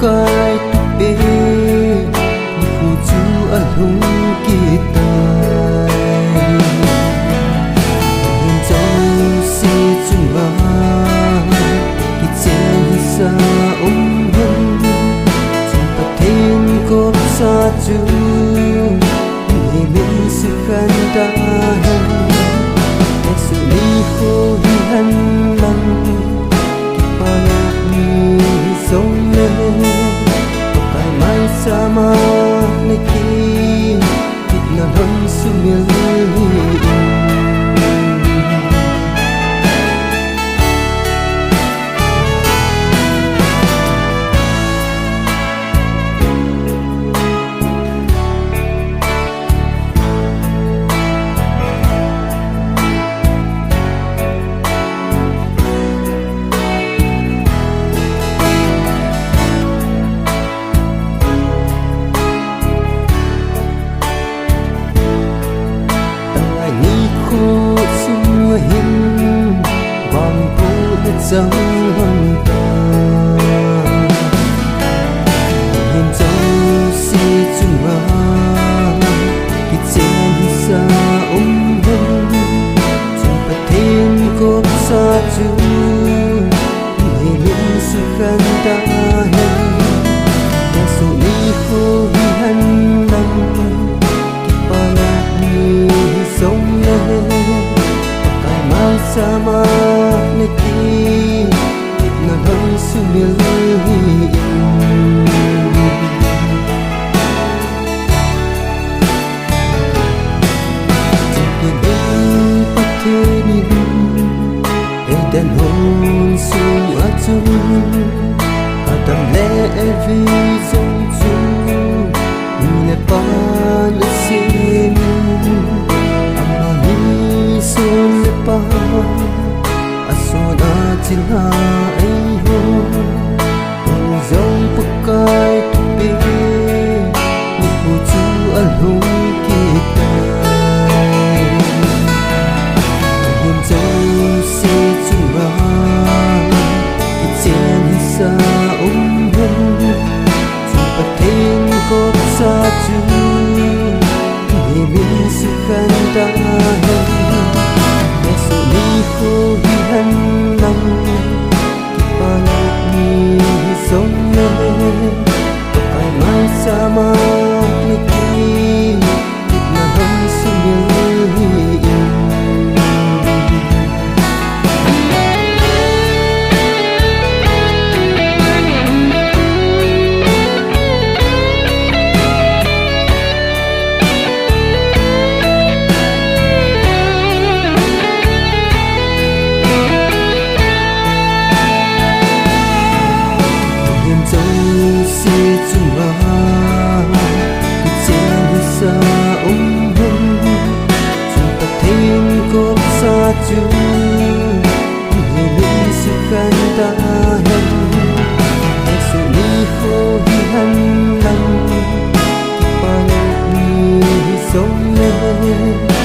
kai tu pe ni khu chu al hung ki tai hin trong si chu ma ki chen sa hun chung pa thiên ko sa chu ni min su khan ta hen su ni khu hi han lang ki pa ni song le pai mai sama ni ki kit na hon su mil chẳng hơn ta hiện trong si chung ma khi trên xa hôn trong bát thiên cốp xa chú ngày những sự khăn ta hen để số ni khô hi han năm khi ba ngạt ni sống lên cài mai sa ma ni ki na hong su mil Chapin in pateni dan hon su atu adam le evi zong chu ne pa na sin amani son le pa asoda tin ha ai ho hong zong pukai tu pe ni khu chu al hung ki tai him zong se chu ma ki chen sa hon chu pa thiên ko sa chu ni min su khan ta hen su ni khu hi han lang ki pa ni song le ai mai sa ma ni ki na hong su mil chu ni min su khan ta hen ai su ni kho hi han lang ki pa ni song le